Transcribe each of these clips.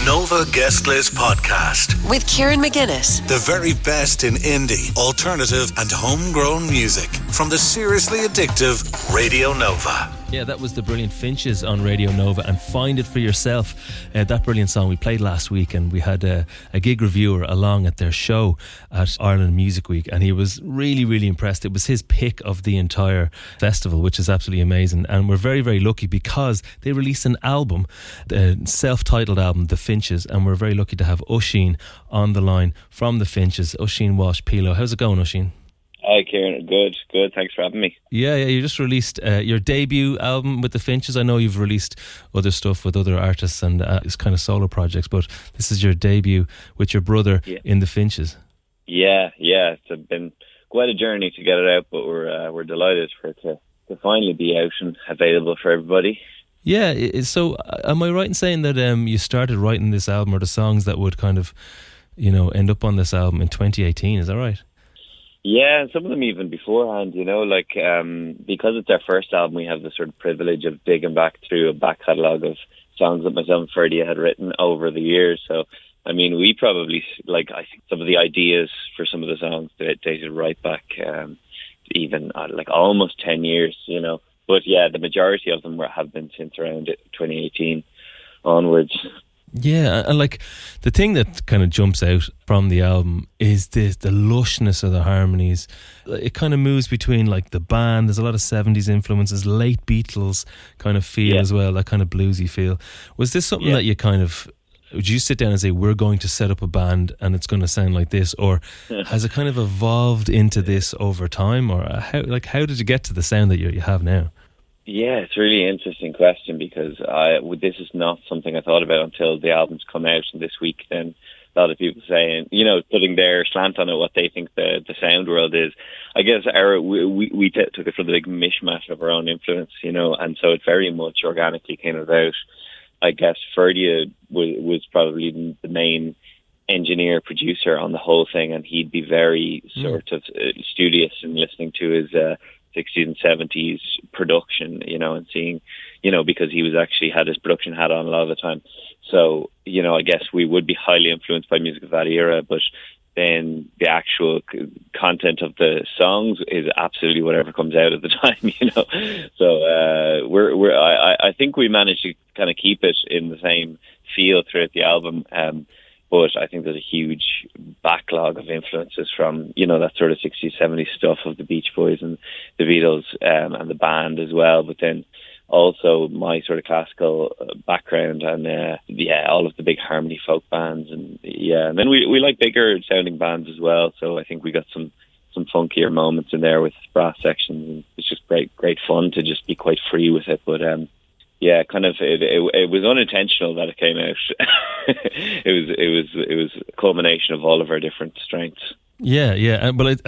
Nova Guest List Podcast with Kieran McGuinness. The very best in indie, alternative and homegrown music from the seriously addictive Radio Nova. Yeah, that was the brilliant Fynches on Radio Nova, and Find It For Yourself. That brilliant song we played last week, and we had a gig reviewer along at their show at Ireland Music Week, and he was really, really impressed. It was his pick of the entire festival, which is absolutely amazing. And we're very, very lucky because they released an album, the self-titled album, The Fynches, and we're very lucky to have Oisin on the line from The Fynches. Oisin Walsh-Peelo. How's it going, Oisin? Hi, Kieran. Good. Thanks for having me. Yeah. You just released your debut album with the Fynches. I know you've released other stuff with other artists and it's kind of solo projects, but this is your debut with your brother in the Fynches. Yeah. It's been quite a journey to get it out, but we're delighted for it to finally be out and available for everybody. Yeah. So, am I right in saying that you started writing this album, or the songs that would kind of, end up on this album in 2018? Is that right? Yeah, and some of them even beforehand, because it's our first album, we have the sort of privilege of digging back through a back catalogue of songs that myself and Ferdy had written over the years. So, I mean, we probably, I think some of the ideas for some of the songs that dated right back even almost 10 years, But yeah, the majority of them have been since around 2018 onwards. Yeah, and the thing that kind of jumps out from the album is the lushness of the harmonies. It kind of moves between the band. There's a lot of 70s influences, late Beatles kind of feel as well, that kind of bluesy feel. Was this something that you would you sit down and say, we're going to set up a band and it's going to sound like this? Or has it kind of evolved into this over time? Or how did you get to the sound that you have now? Yeah, it's a really interesting question because this is not something I thought about until the album's come out, and this week then a lot of people saying, putting their slant on it, what they think the sound world is. I guess we took it from the big mishmash of our own influence, and so it very much organically came about. I guess Ferdy was probably the main engineer, producer on the whole thing, and he'd be very sort of studious in listening to his 60s and 70s production, and seeing, because he was actually had his production hat on a lot of the time. So, I guess we would be highly influenced by music of that era, but then the actual content of the songs is absolutely whatever comes out at the time, So I think we managed to kind of keep it in the same feel throughout the album. But I think there's a huge backlog of influences from, that sort of 60s, 70s stuff of the Beach Boys and the Beatles and the band as well. But then also my sort of classical background and, all of the big harmony folk bands. And then we like bigger sounding bands as well. So I think we got some funkier moments in there with brass sections. And it's just great fun to just be quite free with it. But, it was unintentional that it came out. it was a culmination of all of our different strengths. Yeah, but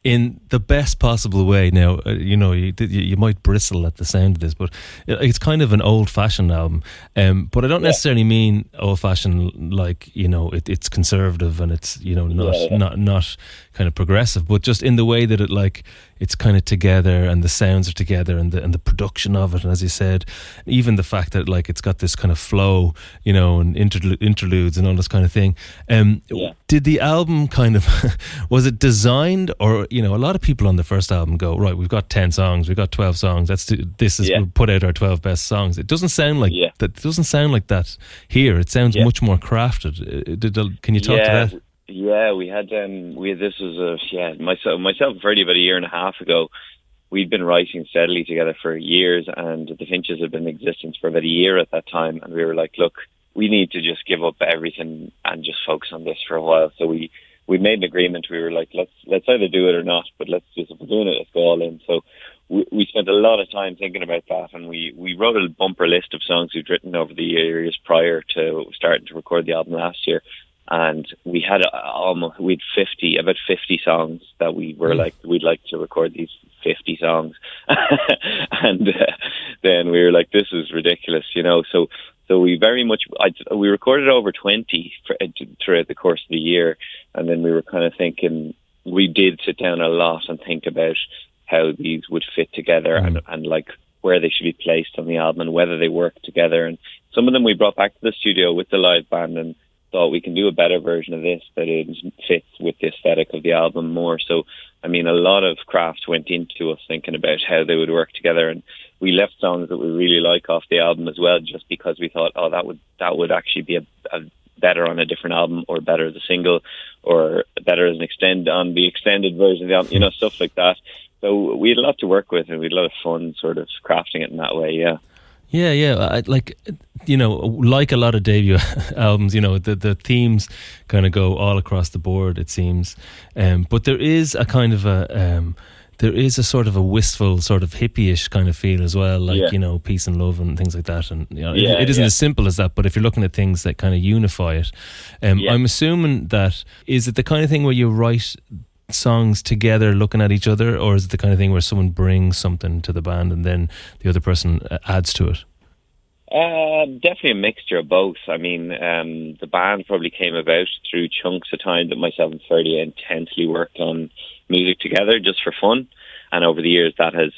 in the best possible way. Now, you might bristle at the sound of this, but it's kind of an old-fashioned album. But I don't necessarily mean old-fashioned it's conservative and it's not kind of progressive, but just in the way that it's kind of together and the sounds are together and the production of it, and as you said, even the fact that it's got this kind of flow, and interludes and all this kind of thing. Did the album kind of was it designed, or a lot of people on the first album go, right, we've got 10 songs, we've got 12 songs, we'll put out our 12 best songs. It doesn't sound like that. It doesn't sound like that here. It sounds much more crafted. Can you talk to that? Yeah, we had this was myself and Freddie about a year and a half ago. We'd been writing steadily together for years, and the Fynches had been in existence for about a year at that time, and we were like, look, we need to just give up everything and just focus on this for a while. So we made an agreement. We were like, let's either do it or not, but if we're doing it, let's go all in. So we spent a lot of time thinking about that, and we wrote a bumper list of songs we'd written over the years prior to starting to record the album last year. And we had about 50 songs that we were like, we'd like to record these 50 songs. And then we were like, this is ridiculous, So we very much, we recorded over 20 throughout the course of the year. And then we were kind of thinking, we did sit down a lot and think about how these would fit together and where they should be placed on the album and whether they work together. And some of them we brought back to the studio with the live band and thought we can do a better version of this that it fits with the aesthetic of the album more. So, I mean, a lot of craft went into us thinking about how they would work together, and we left songs that we really like off the album as well, just because we thought, oh, that would actually be a better on a different album, or better as a single, or better as on the extended version of the album, stuff like that. So we had a lot to work with, and we had a lot of fun sort of crafting it in that way, yeah. Yeah. Like a lot of debut albums, the themes kind of go all across the board, it seems. But there is a kind of there is a sort of a wistful, sort of hippie-ish kind of feel as well, like, peace and love and things like that. And it isn't as simple as that, but if you're looking at things that kind of unify it, I'm assuming that, is it the kind of thing where you write songs together looking at each other, or is it the kind of thing where someone brings something to the band and then the other person adds to it? Definitely a mixture of both. I mean, the band probably came about through chunks of time that myself and Ferdy intensely worked on music together just for fun, and over the years that has,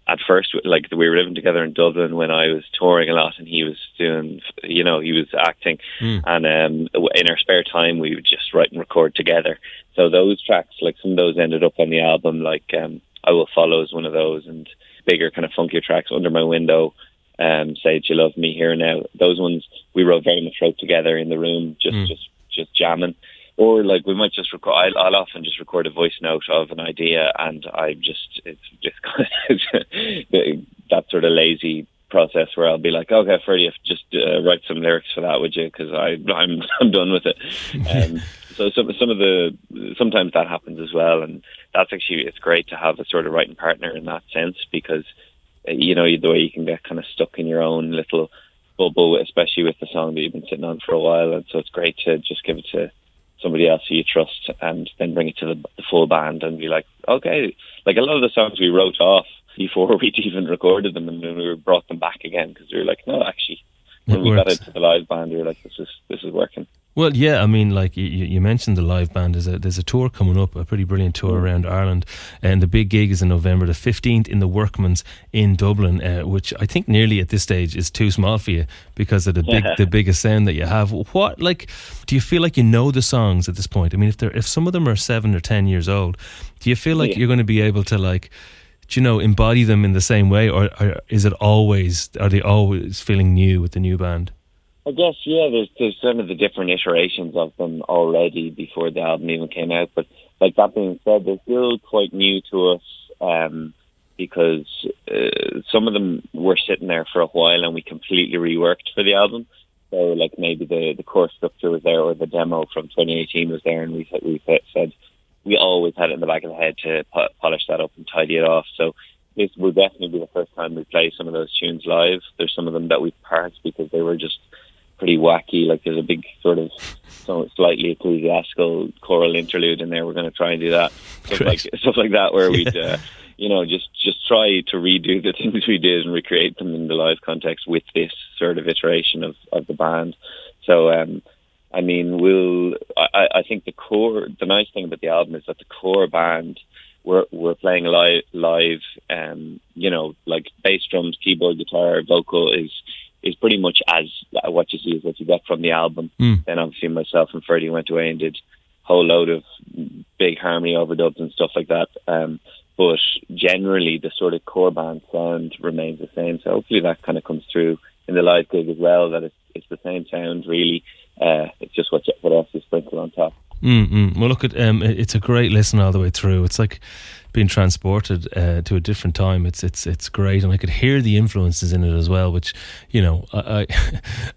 at first, like, we were living together in Dublin when I was touring a lot and he was doing, he was acting, and in our spare time we would just write and record together. So those tracks, like, some of those ended up on the album, like I Will Follow is one of those, and bigger kind of funkier tracks, Under My Window, Say That You Love Me, Here and Now. Those ones we wrote very much together in the room, just jamming. Or, like, we might just record, I'll often just record a voice note of an idea, and it's just kind of that sort of lazy process where I'll be like, okay, Freddie, just write some lyrics for that, would you? Because I'm done with it. So sometimes that happens as well, and that's actually, it's great to have a sort of writing partner in that sense, because the way you can get kind of stuck in your own little bubble, especially with the song that you've been sitting on for a while, and so it's great to just give it to somebody else who you trust, and then bring it to the full band and be like, okay, like a lot of the songs we wrote off before we'd even recorded them, and then we brought them back again because we were like, no, actually, when we got into the live band, we were like, this is working. Well, yeah, I mean, like you mentioned the live band. There's a tour coming up, a pretty brilliant tour around Ireland, and the big gig is in November the 15th in the Workman's in Dublin, which I think nearly at this stage is too small for you because of the biggest sound that you have. What, like, do you feel like you know the songs at this point? I mean, if some of them are 7 or 10 years old, do you feel like you're going to be able to, like, embody them in the same way, or are they always feeling new with the new band? I guess, yeah, there's some of the different iterations of them already before the album even came out. But, like, that being said, they're still quite new to us, because some of them were sitting there for a while and we completely reworked for the album. So, like, maybe the core structure was there, or the demo from 2018 was there, and we said we always had it in the back of the head to polish that up and tidy it off. So this will definitely be the first time we play some of those tunes live. There's some of them that we parked because they were just pretty wacky. Like, there's a big sort of slightly ecclesiastical choral interlude in there. We're going to try and do that. Stuff like that, where we'd just try to redo the things we did and recreate them in the live context with this sort of iteration of the band. So I mean, I think the nice thing about the album is that the core band, we're playing live, like bass, drums, keyboard, guitar, vocal is pretty much as what you see is what you get from the album. Then obviously myself and Freddie went away and did a whole load of big harmony overdubs and stuff like that. But generally the sort of core band sound remains the same. So hopefully that kind of comes through in the live gig as well, that it's the same sound really. It's just what else you sprinkle on top. Well, look, it's a great listen all the way through. It's like being transported to a different time. It's great, and I could hear the influences in it as well, which, I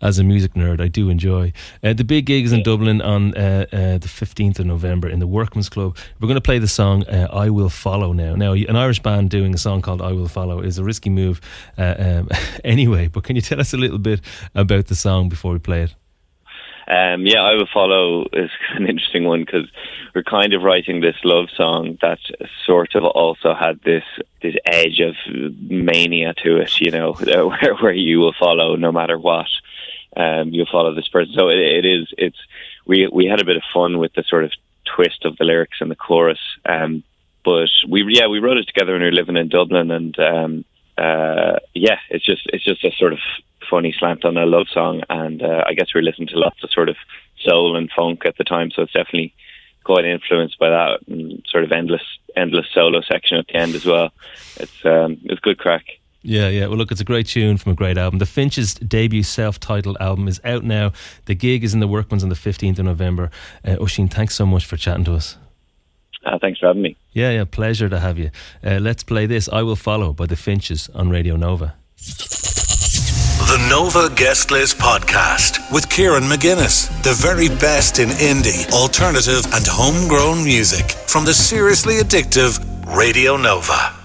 as a music nerd, I do enjoy. The big gig is in Dublin on the 15th of November in the Workman's Club. We're going to play the song I Will Follow now. Now, an Irish band doing a song called I Will Follow is a risky move anyway, but can you tell us a little bit about the song before we play it? I Will Follow is an interesting one because we're kind of writing this love song that sort of also had this edge of mania to it, where you will follow no matter what. You'll follow this person. So we had a bit of fun with the sort of twist of the lyrics and the chorus. But we wrote it together when we were living in Dublin, and it's just a sort of funny slant on a love song, and I guess we were listening to lots of sort of soul and funk at the time, so it's definitely quite influenced by that, and sort of endless solo section at the end as well. It's good crack. Yeah. Well, look, it's a great tune from a great album. The Fynches' debut self-titled album is out now. The gig is in the Workman's on the 15th of November. Oisin, thanks so much for chatting to us. Thanks for having me. Yeah, pleasure to have you. Let's play this, I Will Follow by the Fynches on Radio Nova. The Nova Guest List Podcast with Kieran McGuinness. The very best in indie, alternative and homegrown music from the seriously addictive Radio Nova.